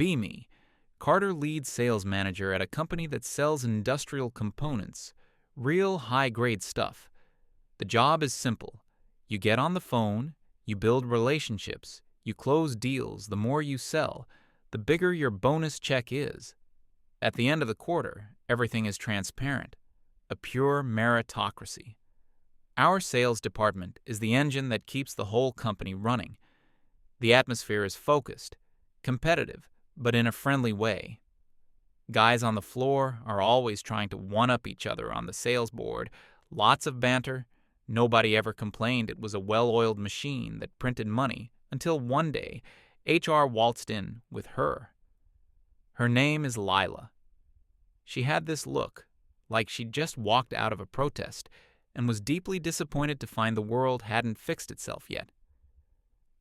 be me, Carter lead sales manager at a company that sells industrial components, real high-grade stuff. The job is simple. You get on the phone, you build relationships, you close deals. The more you sell, the bigger your bonus check is. At the end of the quarter, everything is transparent, a pure meritocracy. Our sales department is the engine that keeps the whole company running. The atmosphere is focused, competitive, but in a friendly way. Guys on the floor are always trying to one-up each other on the sales board. Lots of banter. Nobody ever complained it was a well-oiled machine that printed money until one day HR waltzed in with her. Her name is Lila. She had this look, like she'd just walked out of a protest and was deeply disappointed to find the world hadn't fixed itself yet.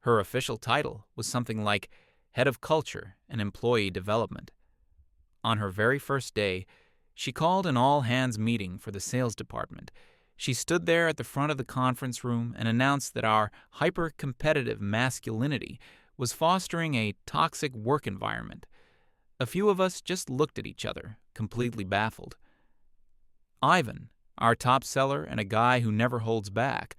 Her official title was something like Head of Culture and Employee Development. On her very first day, she called an all-hands meeting for the sales department. She stood there at the front of the conference room and announced that our hyper-competitive masculinity was fostering a toxic work environment. A few of us just looked at each other, completely baffled. Ivan, our top seller and a guy who never holds back,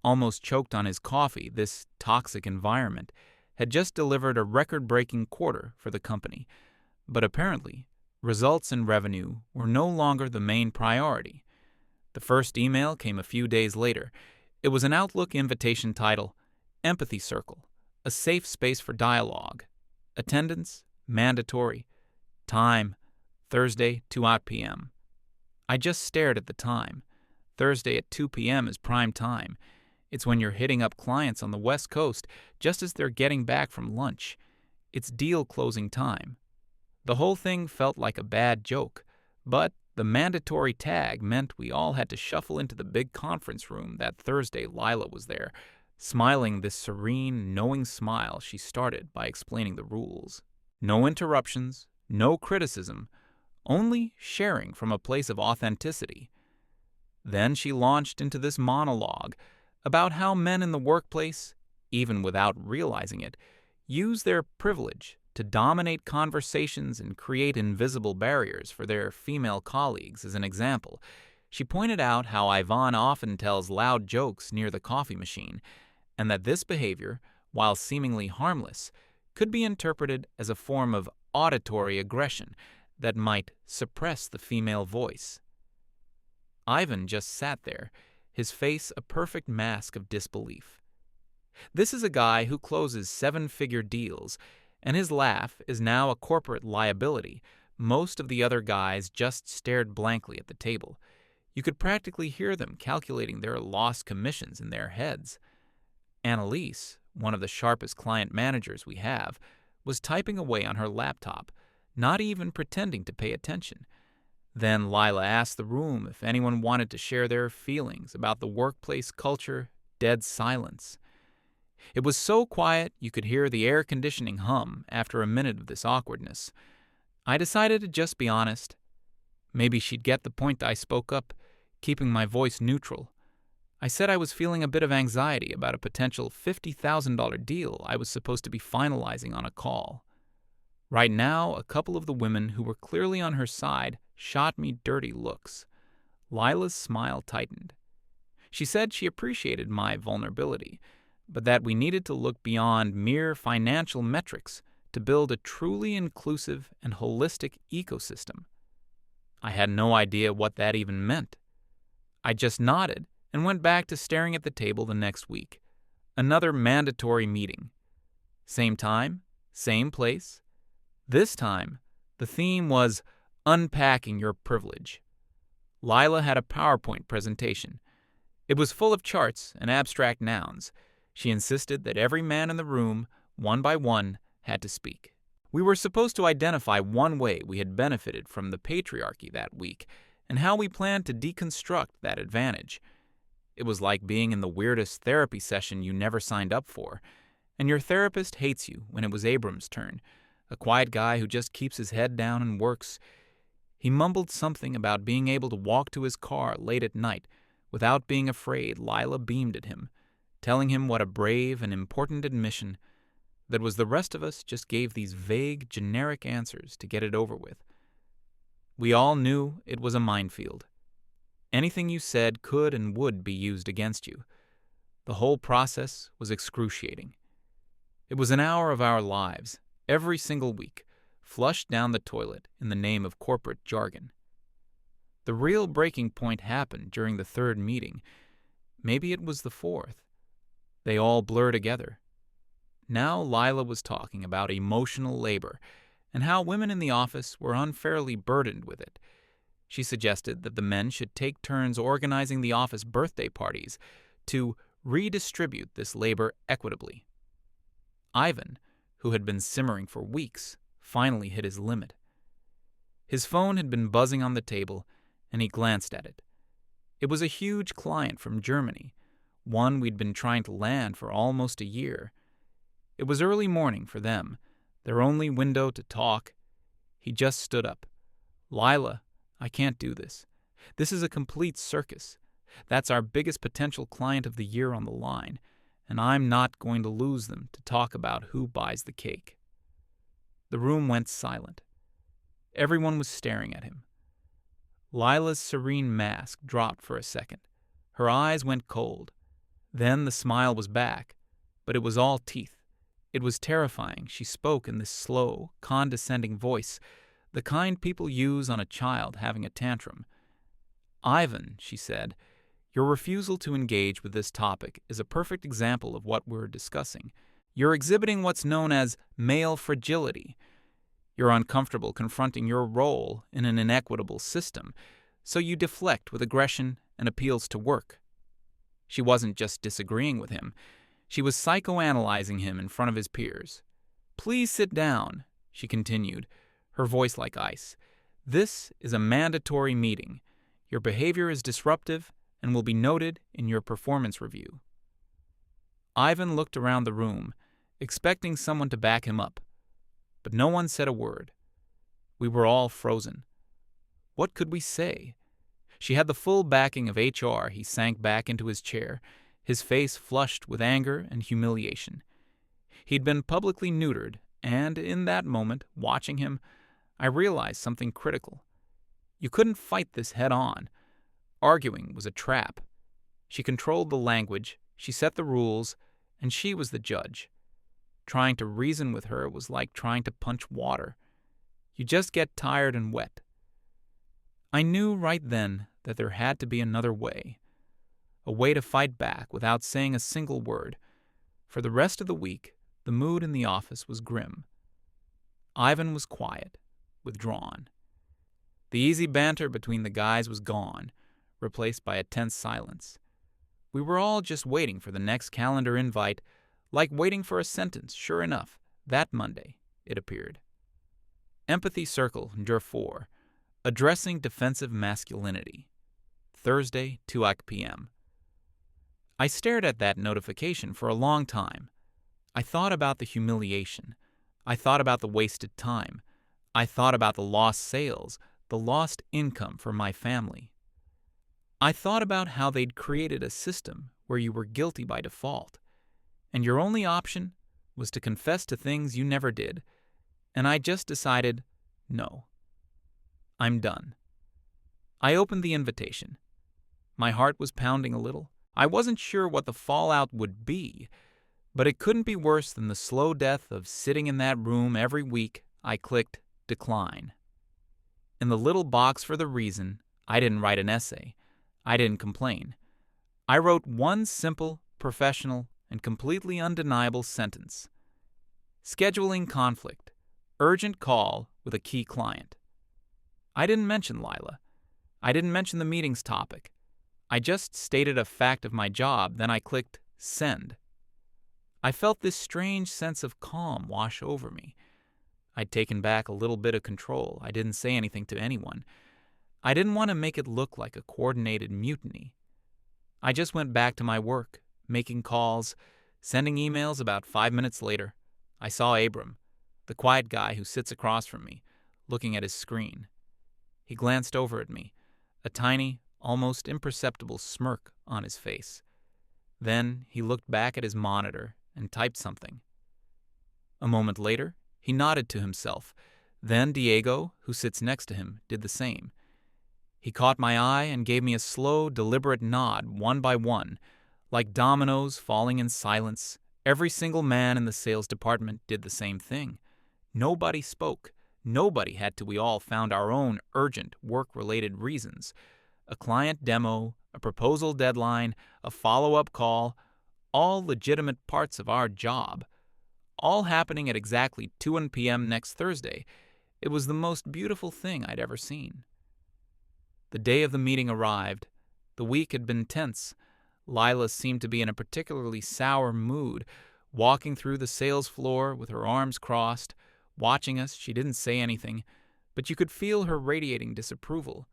almost choked on his coffee. This toxic environment had just delivered a record-breaking quarter for the company, but apparently, results and revenue were no longer the main priority. The first email came a few days later. It was an Outlook invitation title, Empathy Circle, a safe space for dialogue. Attendance, mandatory. Time, Thursday, 2 p.m. I just stared at the time. Thursday at 2 p.m. is prime time. It's when you're hitting up clients on the West Coast just as they're getting back from lunch. It's deal closing time. The whole thing felt like a bad joke, but the mandatory tag meant we all had to shuffle into the big conference room that Thursday. Lila was there, smiling this serene, knowing smile. She started by explaining the rules. No interruptions, no criticism, only sharing from a place of authenticity. Then she launched into this monologue about how men in the workplace, even without realizing it, use their privilege to dominate conversations and create invisible barriers for their female colleagues. As an example, she pointed out how Ivan often tells loud jokes near the coffee machine, and that this behavior, while seemingly harmless, could be interpreted as a form of auditory aggression that might suppress the female voice. Ivan just sat there, his face a perfect mask of disbelief. This is a guy who closes seven-figure deals, and his laugh is now a corporate liability. Most of the other guys just stared blankly at the table. You could practically hear them calculating their lost commissions in their heads. Annalise, one of the sharpest client managers we have, was typing away on her laptop, not even pretending to pay attention. Then Lila asked the room if anyone wanted to share their feelings about the workplace culture. Dead silence. It was so quiet you could hear the air conditioning hum after a minute of this awkwardness. I decided to just be honest. Maybe she'd get the point. I spoke up, keeping my voice neutral. I said I was feeling a bit of anxiety about a potential $50,000 deal I was supposed to be finalizing on a call. Right now, a couple of the women who were clearly on her side shot me dirty looks. Lila's smile tightened. She said she appreciated my vulnerability, but that we needed to look beyond mere financial metrics to build a truly inclusive and holistic ecosystem. I had no idea what that even meant. I just nodded and went back to staring at the table the next week. Another mandatory meeting. Same time, same place. This time, the theme was unpacking your privilege. Lila had a PowerPoint presentation. It was full of charts and abstract nouns. She insisted that every man in the room, one by one, had to speak. We were supposed to identify one way we had benefited from the patriarchy that week and how we planned to deconstruct that advantage. It was like being in the weirdest therapy session you never signed up for, and your therapist hates you when it was Abram's turn, a quiet guy who just keeps his head down and works. He mumbled something about being able to walk to his car late at night without being afraid. Lila beamed at him, telling him what a brave and important admission. that was the rest of us just gave these vague, generic answers to get it over with. We all knew it was a minefield. Anything you said could and would be used against you. The whole process was excruciating. It was an hour of our lives, every single week, flushed down the toilet in the name of corporate jargon. The real breaking point happened during the third meeting. Maybe it was the fourth. They all blur together. Now Lila was talking about emotional labor and how women in the office were unfairly burdened with it. She suggested that the men should take turns organizing the office birthday parties to redistribute this labor equitably. Ivan, who had been simmering for weeks, finally hit his limit. His phone had been buzzing on the table, and he glanced at it. It was a huge client from Germany, one we'd been trying to land for almost a year. It was early morning for them, their only window to talk. He just stood up. "Lila, I can't do this. This is a complete circus. That's our biggest potential client of the year on the line, and I'm not going to lose them to talk about who buys the cake." The room went silent. Everyone was staring at him. Lila's serene mask dropped for a second. Her eyes went cold. Then the smile was back, but it was all teeth. It was terrifying. She spoke in this slow, condescending voice, the kind people use on a child having a tantrum. "Ivan," she said, "your refusal to engage with this topic is a perfect example of what we're discussing. You're exhibiting what's known as male fragility. You're uncomfortable confronting your role in an inequitable system, so you deflect with aggression and appeals to work." She wasn't just disagreeing with him. She was psychoanalyzing him in front of his peers. "Please sit down," she continued, her voice like ice. "This is a mandatory meeting. Your behavior is disruptive and will be noted in your performance review." Ivan looked around the room, expecting someone to back him up, but no one said a word. We were all frozen. What could we say? She had the full backing of HR. He sank back into his chair, his face flushed with anger and humiliation. He'd been publicly neutered, and in that moment, watching him, I realized something critical. You couldn't fight this head on. Arguing was a trap. She controlled the language, she set the rules, and she was the judge. Trying to reason with her was like trying to punch water. You just get tired and wet. I knew right then that there had to be another way. A way to fight back without saying a single word. For the rest of the week, the mood in the office was grim. Ivan was quiet, withdrawn. The easy banter between the guys was gone, replaced by a tense silence. We were all just waiting for the next calendar invite, like waiting for a sentence. Sure enough, that Monday, it appeared. Empathy Circle, Jur 4, Addressing Defensive Masculinity, Thursday, 2 p.m. I stared at that notification for a long time. I thought about the humiliation. I thought about the wasted time. I thought about the lost sales, the lost income for my family. I thought about how they'd created a system where you were guilty by default, and your only option was to confess to things you never did. And I just decided, no. I'm done. I opened the invitation. My heart was pounding a little. I wasn't sure what the fallout would be, but it couldn't be worse than the slow death of sitting in that room every week. I clicked decline. In the little box for the reason, I didn't write an essay. I didn't complain. I wrote one simple, professional, and completely undeniable sentence. Scheduling conflict. Urgent call with a key client. I didn't mention Lila. I didn't mention the meeting's topic. I just stated a fact of my job, then I clicked send. I felt this strange sense of calm wash over me. I'd taken back a little bit of control. I didn't say anything to anyone. I didn't want to make it look like a coordinated mutiny. I just went back to my work, making calls, sending emails. About 5 minutes later, I saw Abram, the quiet guy who sits across from me, looking at his screen. He glanced over at me, a tiny, almost imperceptible smirk on his face. Then he looked back at his monitor and typed something. A moment later, he nodded to himself. Then Diego, who sits next to him, did the same. He caught my eye and gave me a slow, deliberate nod, one by one. Like dominoes falling in silence, every single man in the sales department did the same thing. Nobody spoke. Nobody had to. We all found our own urgent, work-related reasons. A client demo, a proposal deadline, a follow-up call, all legitimate parts of our job. All happening at exactly 2 p.m. next Thursday. It was the most beautiful thing I'd ever seen. The day of the meeting arrived. The week had been tense. Lila seemed to be in a particularly sour mood, walking through the sales floor with her arms crossed. Watching us, she didn't say anything, but you could feel her radiating disapproval.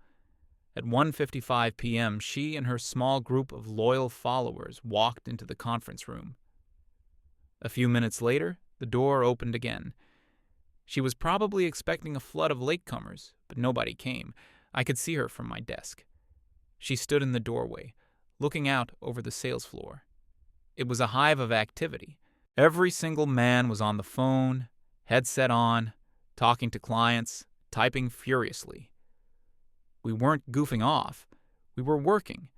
At 1:55 p.m., she and her small group of loyal followers walked into the conference room. A few minutes later, the door opened again. She was probably expecting a flood of latecomers, but nobody came. I could see her from my desk. She stood in the doorway, looking out over the sales floor. It was a hive of activity. Every single man was on the phone, headset on, talking to clients, typing furiously. We weren't goofing off. We were working.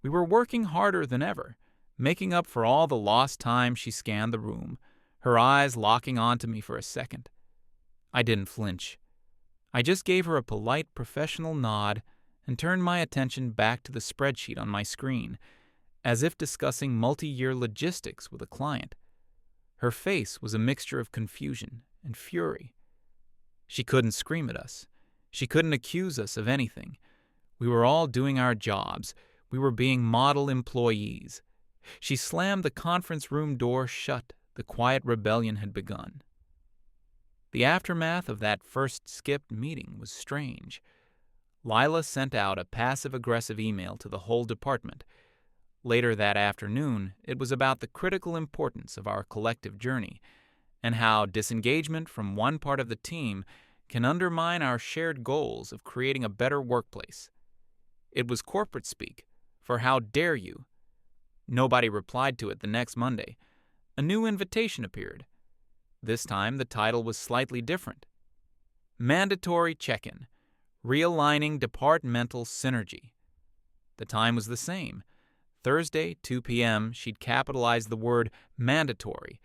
We were working harder than ever, making up for all the lost time. She scanned the room, her eyes locking onto me for a second. I didn't flinch. I just gave her a polite, professional nod and turned my attention back to the spreadsheet on my screen, as if discussing multi-year logistics with a client. Her face was a mixture of confusion and fury. She couldn't scream at us. She couldn't accuse us of anything. We were all doing our jobs. We were being model employees. She slammed the conference room door shut. The quiet rebellion had begun. The aftermath of that first skipped meeting was strange. Lila sent out a passive-aggressive email to the whole department. Later that afternoon, it was about the critical importance of our collective journey and how disengagement from one part of the team can undermine our shared goals of creating a better workplace. It was corporate speak for "How dare you?" Nobody replied to it the next Monday. A new invitation appeared. This time, the title was slightly different. Mandatory Check-in, Realigning Departmental Synergy. The time was the same. Thursday, 2 p.m., she'd capitalized the word mandatory,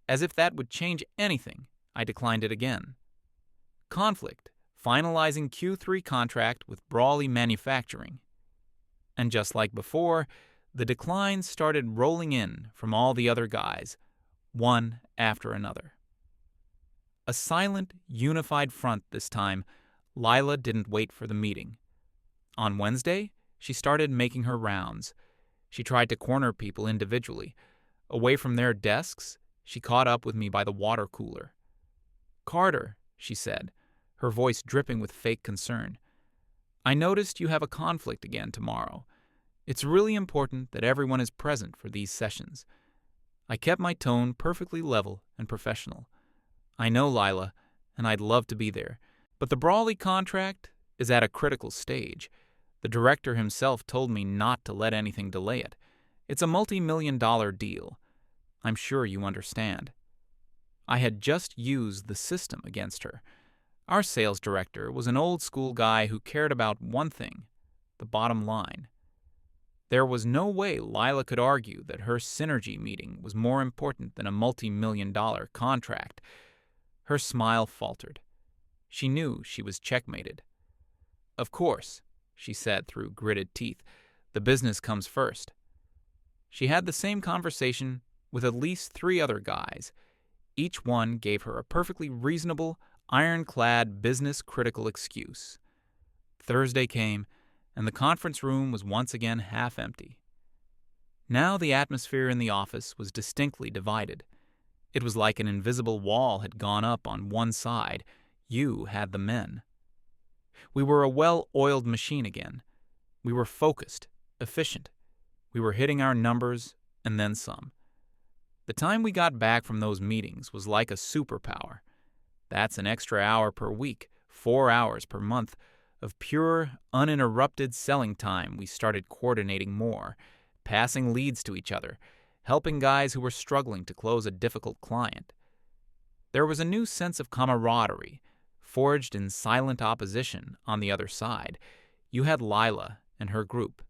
as if that would change anything. I declined it again. Conflict, finalizing Q3 contract with Brawley Manufacturing. And just like before, the declines started rolling in from all the other guys, one after another. A silent, unified front this time. Lila didn't wait for the meeting. On Wednesday, she started making her rounds. She tried to corner people individually. Away from their desks, she caught up with me by the water cooler. "Carter," she said, her voice dripping with fake concern, "I noticed you have a conflict again tomorrow. It's really important that everyone is present for these sessions." I kept my tone perfectly level and professional. "I know, Lila, and I'd love to be there. But the Brawley contract is at a critical stage. The director himself told me not to let anything delay it. It's a multi-million-dollar deal. I'm sure you understand." I had just used the system against her. Our sales director was an old-school guy who cared about one thing, the bottom line. There was no way Lila could argue that her synergy meeting was more important than a multi-million-dollar contract. Her smile faltered. She knew she was checkmated. "Of course," she said through gritted teeth, "the business comes first." She had the same conversation with at least 3 other guys. Each one gave her a perfectly reasonable, ironclad, business-critical excuse. Thursday came, and the conference room was once again half empty. Now the atmosphere in the office was distinctly divided. It was like an invisible wall had gone up on one side. You had the men. We were a well-oiled machine again. We were focused, efficient. We were hitting our numbers and then some. The time we got back from those meetings was like a superpower. That's an extra hour per week, 4 hours per month of pure, uninterrupted selling time. We started coordinating more, passing leads to each other, helping guys who were struggling to close a difficult client. There was a new sense of camaraderie, forged in silent opposition on the other side. You had Lila and her group.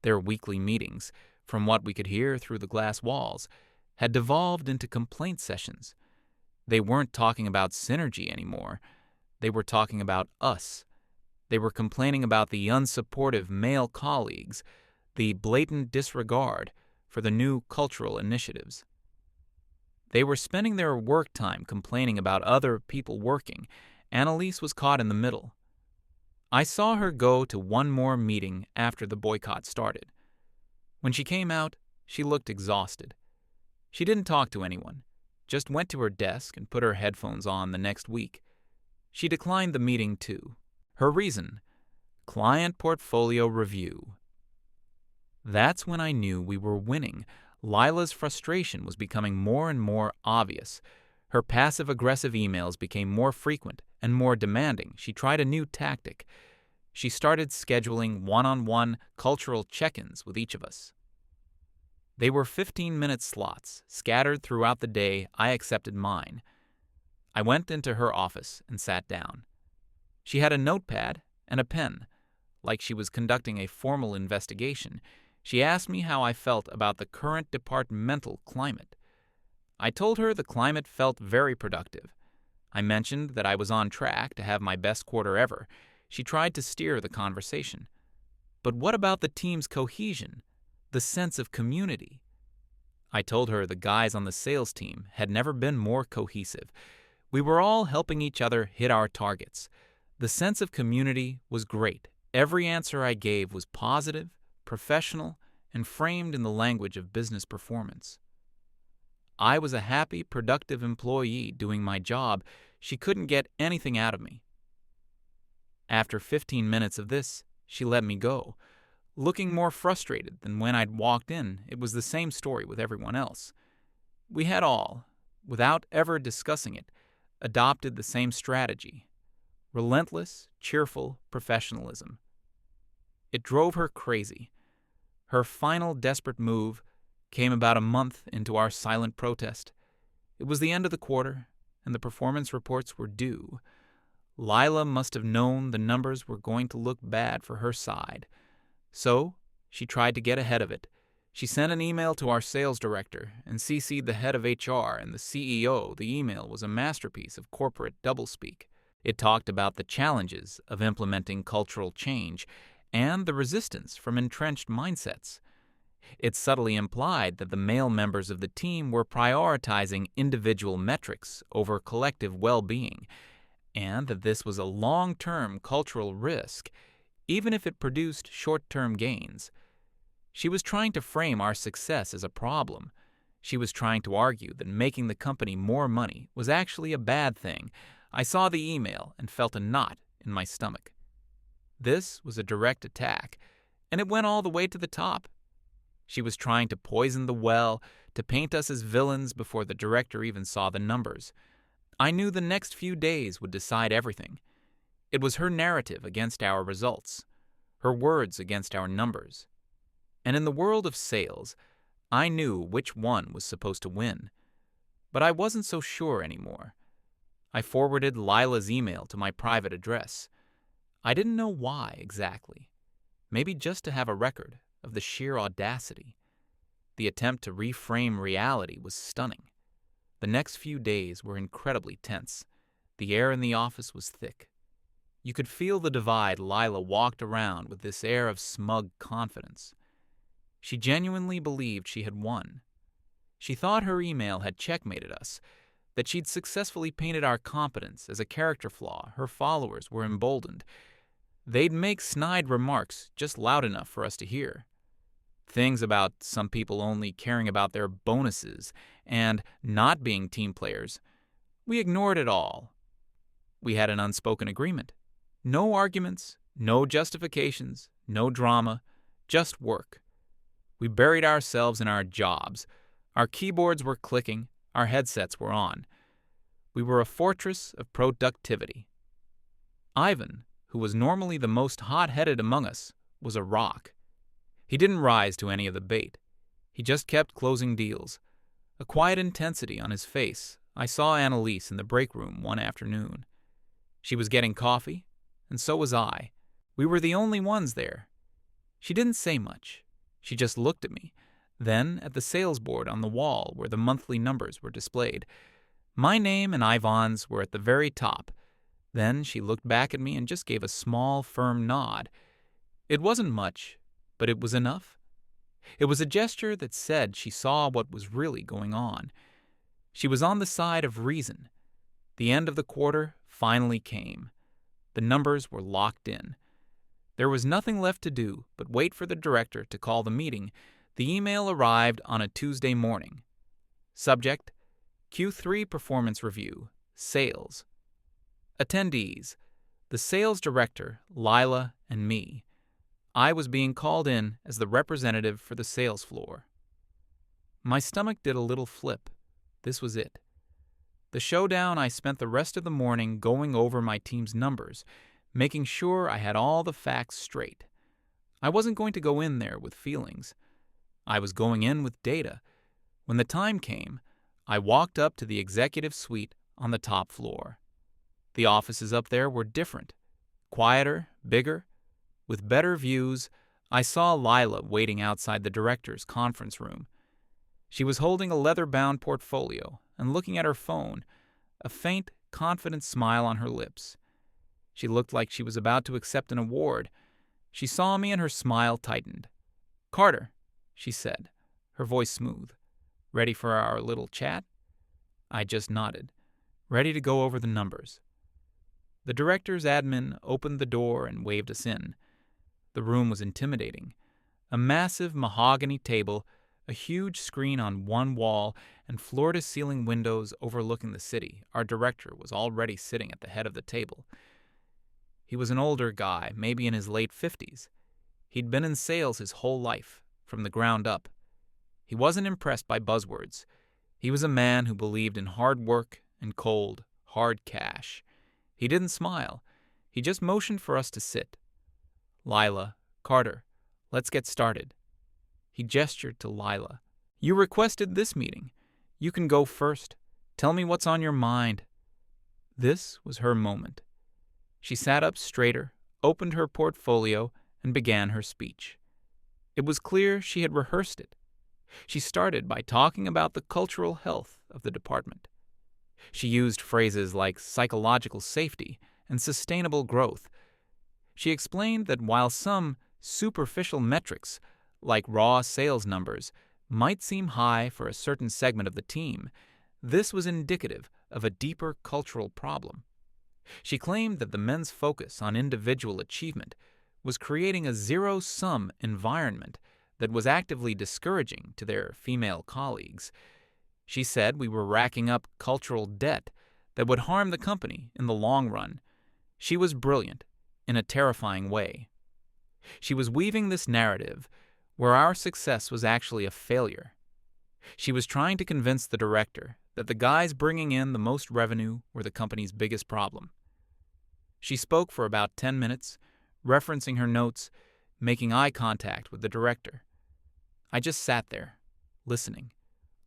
Their weekly meetings, from what we could hear through the glass walls, had devolved into complaint sessions. They weren't talking about synergy anymore. They were talking about us. They were complaining about the unsupportive male colleagues, the blatant disregard for the new cultural initiatives. They were spending their work time complaining about other people working. Annalise was caught in the middle. I saw her go to one more meeting after the boycott started. When she came out, she looked exhausted. She didn't talk to anyone, just went to her desk and put her headphones on the next week. She declined the meeting too. Her reason: client portfolio review. That's when I knew we were winning. Lila's frustration was becoming more and more obvious. Her passive-aggressive emails became more frequent and more demanding. She tried a new tactic. She started scheduling one-on-one cultural check-ins with each of us. They were 15-minute slots, scattered throughout the day. I accepted mine. I went into her office and sat down. She had a notepad and a pen, like she was conducting a formal investigation. She asked me how I felt about the current departmental climate. I told her the climate felt very productive. I mentioned that I was on track to have my best quarter ever. She tried to steer the conversation. But what about the team's cohesion, the sense of community? I told her the guys on the sales team had never been more cohesive. We were all helping each other hit our targets. The sense of community was great. Every answer I gave was positive, professional, and framed in the language of business performance. I was a happy, productive employee doing my job. She couldn't get anything out of me. After 15 minutes of this, she let me go. Looking more frustrated than when I'd walked in, it was the same story with everyone else. We had all, without ever discussing it, adopted the same strategy: relentless, cheerful professionalism. It drove her crazy. Her final desperate move came about a month into our silent protest. It was the end of the quarter, and the performance reports were due. Lila must have known the numbers were going to look bad for her side. So, she tried to get ahead of it. She sent an email to our sales director and CC'd the head of HR and the CEO. The email was a masterpiece of corporate doublespeak. It talked about the challenges of implementing cultural change and the resistance from entrenched mindsets. It subtly implied that the male members of the team were prioritizing individual metrics over collective well-being, and that this was a long-term cultural risk, even if it produced short-term gains. She was trying to frame our success as a problem. She was trying to argue that making the company more money was actually a bad thing. I saw the email and felt a knot in my stomach. This was a direct attack, and it went all the way to the top. She was trying to poison the well, to paint us as villains before the director even saw the numbers. I knew the next few days would decide everything. It was her narrative against our results, her words against our numbers. And in the world of sales, I knew which one was supposed to win. But I wasn't so sure anymore. I forwarded Lila's email to my private address. I didn't know why exactly. Maybe just to have a record of the sheer audacity. The attempt to reframe reality was stunning. The next few days were incredibly tense. The air in the office was thick. You could feel the divide. Lila walked around with this air of smug confidence. She genuinely believed she had won. She thought her email had checkmated us, that she'd successfully painted our competence as a character flaw. Her followers were emboldened. They'd make snide remarks just loud enough for us to hear. Things about some people only caring about their bonuses and not being team players. We ignored it all. We had an unspoken agreement. No arguments, no justifications, no drama, just work. We buried ourselves in our jobs. Our keyboards were clicking, our headsets were on. We were a fortress of productivity. Ivan, who was normally the most hot-headed among us, was a rock. He didn't rise to any of the bait. He just kept closing deals, a quiet intensity on his face I saw Annalise in the break room one afternoon. She was getting coffee, and so was I. We were the only ones there. She didn't say much. She just looked at me, then at the sales board on the wall where the monthly numbers were displayed. My name and Ivan's were at the very top. Then she looked back at me and just gave a small, firm nod. It wasn't much, but it was enough. It was a gesture that said she saw what was really going on. She was on the side of reason. The end of the quarter finally came. The numbers were locked in. There was nothing left to do but wait for the director to call the meeting. The email arrived on a Tuesday morning. Subject: Q3 Performance Review, Sales. Attendees: the sales director, Lila, and me. I was being called in as the representative for the sales floor. My stomach did a little flip. This was it. The showdown. I spent the rest of the morning going over my team's numbers, making sure I had all the facts straight. I wasn't going to go in there with feelings. I was going in with data. When the time came, I walked up to the executive suite on the top floor. The offices up there were different, quieter, bigger, with better views. I saw Lila waiting outside the director's conference room. She was holding a leather-bound portfolio and looking at her phone, a faint, confident smile on her lips. She looked like she was about to accept an award. She saw me and her smile tightened. "Carter," she said, her voice smooth. "Ready for our little chat?" I just nodded, ready to go over the numbers. The director's admin opened the door and waved us in. The room was intimidating. A massive mahogany table, a huge screen on one wall, and floor-to-ceiling windows overlooking the city. Our director was already sitting at the head of the table. He was an older guy, maybe in his late 50s. He'd been in sales his whole life, from the ground up. He wasn't impressed by buzzwords. He was a man who believed in hard work and cold, hard cash. He didn't smile. He just motioned for us to sit. "Lila, Carter, let's get started." He gestured to Lila. "You requested this meeting. You can go first. Tell me what's on your mind." This was her moment. She sat up straighter, opened her portfolio, and began her speech. It was clear she had rehearsed it. She started by talking about the cultural health of the department. She used phrases like psychological safety and sustainable growth. She explained that while some superficial metrics, like raw sales numbers, might seem high for a certain segment of the team, this was indicative of a deeper cultural problem. She claimed that the men's focus on individual achievement was creating a zero-sum environment that was actively discouraging to their female colleagues. She said we were racking up cultural debt that would harm the company in the long run. She was brilliant in a terrifying way. She was weaving this narrative where our success was actually a failure. She was trying to convince the director that the guys bringing in the most revenue were the company's biggest problem. She spoke for about 10 minutes, referencing her notes, making eye contact with the director. I just sat there, listening,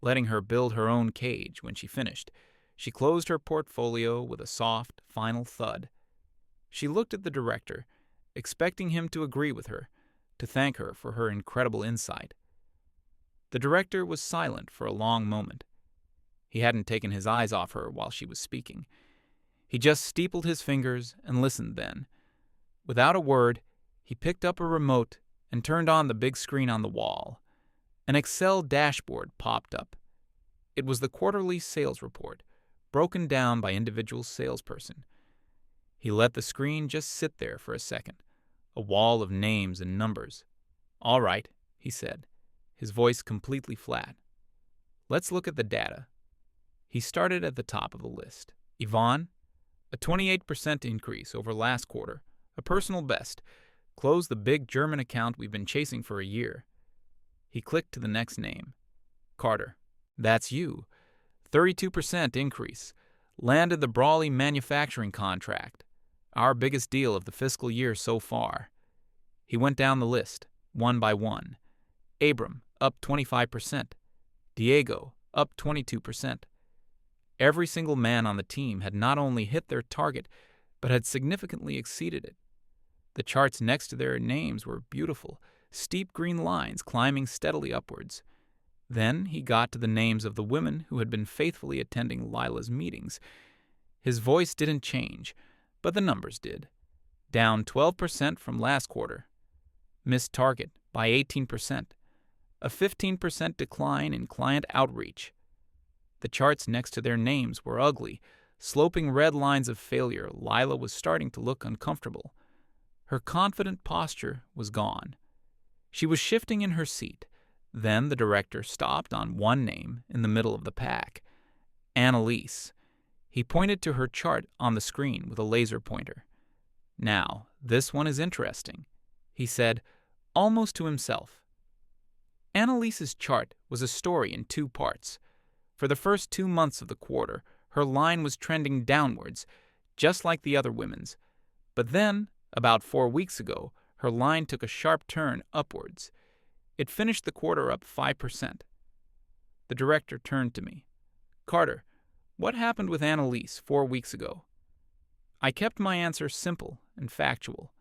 letting her build her own cage. When she finished, she closed her portfolio with a soft, final thud. She looked at the director, expecting him to agree with her, to thank her for her incredible insight. The director was silent for a long moment. He hadn't taken his eyes off her while she was speaking. He just steepled his fingers and listened then. Without a word, he picked up a remote and turned on the big screen on the wall. An Excel dashboard popped up. It was the quarterly sales report, broken down by individual salesperson. He let the screen just sit there for a second, a wall of names and numbers. "All right," he said, his voice completely flat. "Let's look at the data." He started at the top of the list. "Yvonne, a 28% increase over last quarter, a personal best. Closed the big German account we've been chasing for a year." He clicked to the next name. "Carter, that's you. 32% increase. Landed the Brawley manufacturing contract. Our biggest deal of the fiscal year so far." He went down the list, one by one. Abram, up 25%. Diego, up 22%. Every single man on the team had not only hit their target, but had significantly exceeded it. The charts next to their names were beautiful, steep green lines climbing steadily upwards. Then he got to the names of the women who had been faithfully attending Lila's meetings. His voice didn't change, but the numbers did. Down 12% from last quarter. Missed target by 18%. A 15% decline in client outreach. The charts next to their names were ugly, sloping red lines of failure. Lila was starting to look uncomfortable. Her confident posture was gone. She was shifting in her seat. Then the director stopped on one name in the middle of the pack. Annalise. He pointed to her chart on the screen with a laser pointer. "Now, this one is interesting," he said, almost to himself. Annalise's chart was a story in 2 parts. For the first 2 months of the quarter, her line was trending downwards, just like the other women's. But then, about 4 weeks ago, her line took a sharp turn upwards. It finished the quarter up 5%. The director turned to me. "Carter, what happened with Annalise 4 weeks ago?" I kept my answer simple and factual.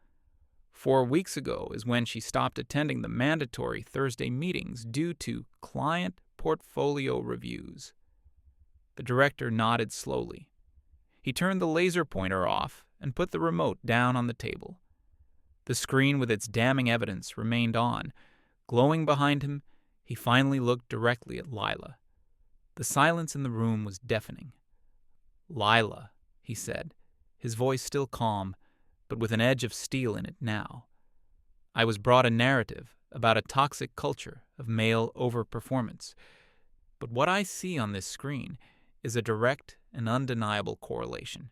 4 weeks ago is when she stopped attending the mandatory Thursday meetings due to client portfolio reviews. The director nodded slowly. He turned the laser pointer off and put the remote down on the table. The screen with its damning evidence remained on. Glowing behind him, he finally looked directly at Lila. The silence in the room was deafening. "Lila," he said, his voice still calm, but with an edge of steel in it now. "I was brought a narrative about a toxic culture of male overperformance. But what I see on this screen is a direct and undeniable correlation.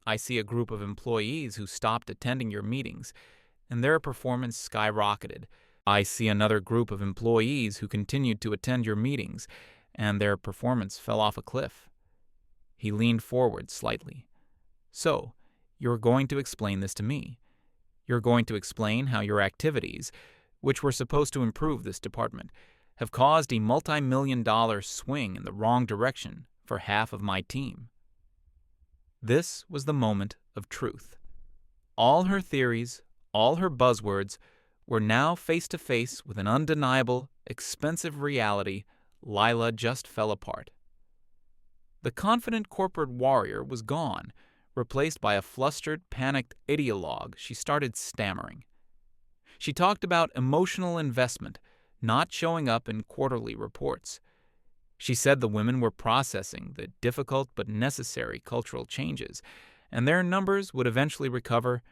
I see a group of employees who stopped attending your meetings, and their performance skyrocketed. I see another group of employees who continued to attend your meetings, and their performance fell off a cliff." He leaned forward slightly. "So, you're going to explain this to me. You're going to explain how your activities, which were supposed to improve this department, have caused a multi-million-dollar swing in the wrong direction for half of my team." This was the moment of truth. All her theories, all her buzzwords, were now face-to-face with an undeniable, expensive reality. Lila just fell apart. The confident corporate warrior was gone, replaced by a flustered, panicked ideologue. She started stammering. She talked about emotional investment not showing up in quarterly reports. She said the women were processing the difficult but necessary cultural changes, and their numbers would eventually recover.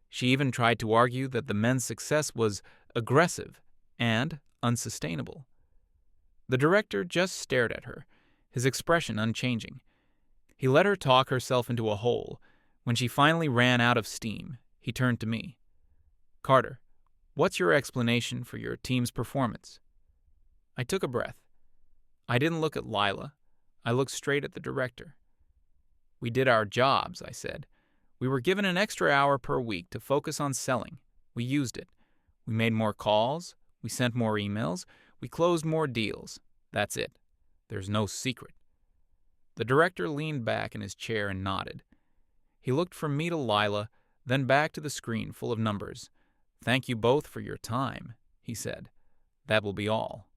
She even tried to argue that the men's success was aggressive and unsustainable. The director just stared at her, his expression unchanging. He let her talk herself into a hole. When she finally ran out of steam, he turned to me. "Carter, what's your explanation for your team's performance?" I took a breath. I didn't look at Lila. I looked straight at the director. "We did our jobs," I said. "We were given an extra hour per week to focus on selling. We used it. We made more calls. We sent more emails. We closed more deals. That's it. There's no secret." The director leaned back in his chair and nodded. He looked from me to Lila, then back to the screen full of numbers. "Thank you both for your time," he said. "That will be all."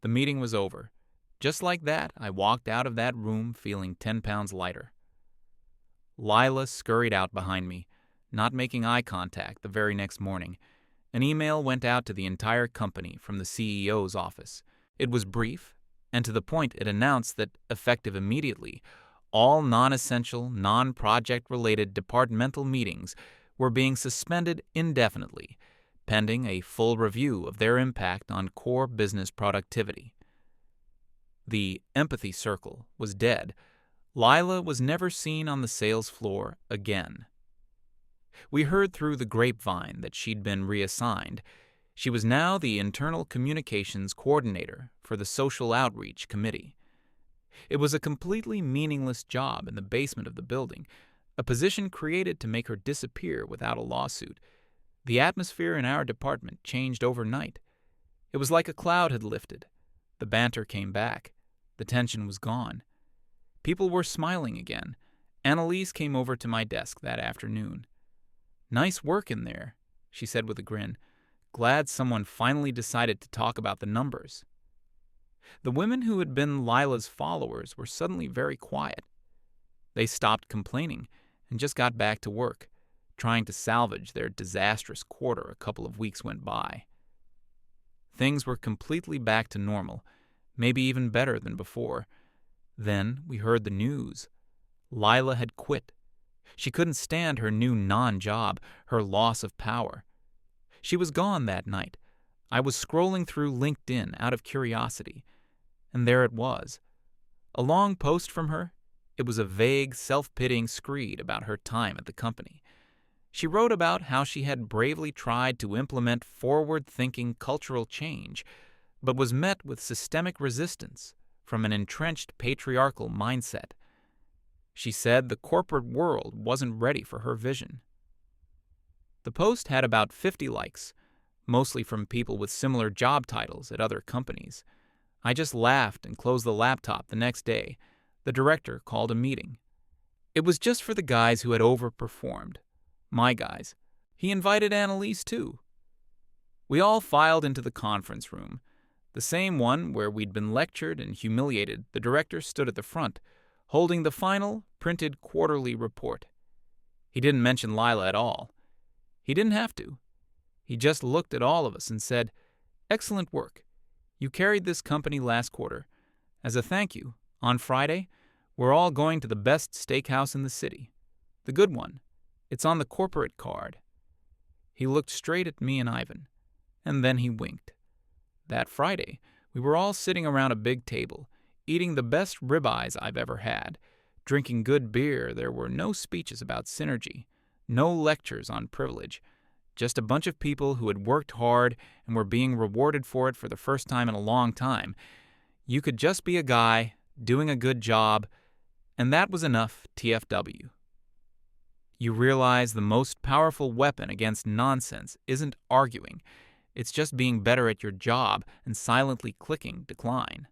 The meeting was over. Just like that, I walked out of that room feeling 10 pounds lighter. Lila scurried out behind me, not making eye contact the very next morning. An email went out to the entire company from the CEO's office. It was brief, and to the point. It announced that, effective immediately, all non-essential, non-project-related departmental meetings were being suspended indefinitely, pending a full review of their impact on core business productivity. The empathy circle was dead. Lila was never seen on the sales floor again. We heard through the grapevine that she'd been reassigned. She was now the internal communications coordinator for the social outreach committee. It was a completely meaningless job in the basement of the building, a position created to make her disappear without a lawsuit. The atmosphere in our department changed overnight. It was like a cloud had lifted. The banter came back. The tension was gone. People were smiling again. Annalise came over to my desk that afternoon. "Nice work in there," she said with a grin. "Glad someone finally decided to talk about the numbers." The women who had been Lila's followers were suddenly very quiet. They stopped complaining and just got back to work, trying to salvage their disastrous quarter a couple of weeks went by. Things were completely back to normal, maybe even better than before. Then we heard the news. Lila had quit. She couldn't stand her new non-job, her loss of power. She was gone that night. I was scrolling through LinkedIn out of curiosity, and there it was. A long post from her. It was a vague, self-pitying screed about her time at the company. She wrote about how she had bravely tried to implement forward-thinking cultural change, but was met with systemic resistance from an entrenched patriarchal mindset. She said the corporate world wasn't ready for her vision. The post had about 50 likes, mostly from people with similar job titles at other companies. I just laughed and closed the laptop the next day. The director called a meeting. It was just for the guys who had overperformed. My guys. He invited Annalise too. We all filed into the conference room. The same one where we'd been lectured and humiliated. The director stood at the front, holding the final, printed quarterly report. He didn't mention Lila at all. He didn't have to. He just looked at all of us and said, "Excellent work. You carried this company last quarter. As a thank you, on Friday, we're all going to the best steakhouse in the city. The good one. It's on the corporate card." He looked straight at me and Ivan, and then he winked. That Friday, we were all sitting around a big table, eating the best ribeyes I've ever had, drinking good beer. There were no speeches about synergy, no lectures on privilege, just a bunch of people who had worked hard and were being rewarded for it for the first time in a long time. You could just be a guy, doing a good job, and that was enough TFW. You realize the most powerful weapon against nonsense isn't arguing. It's just being better at your job and silently clicking decline.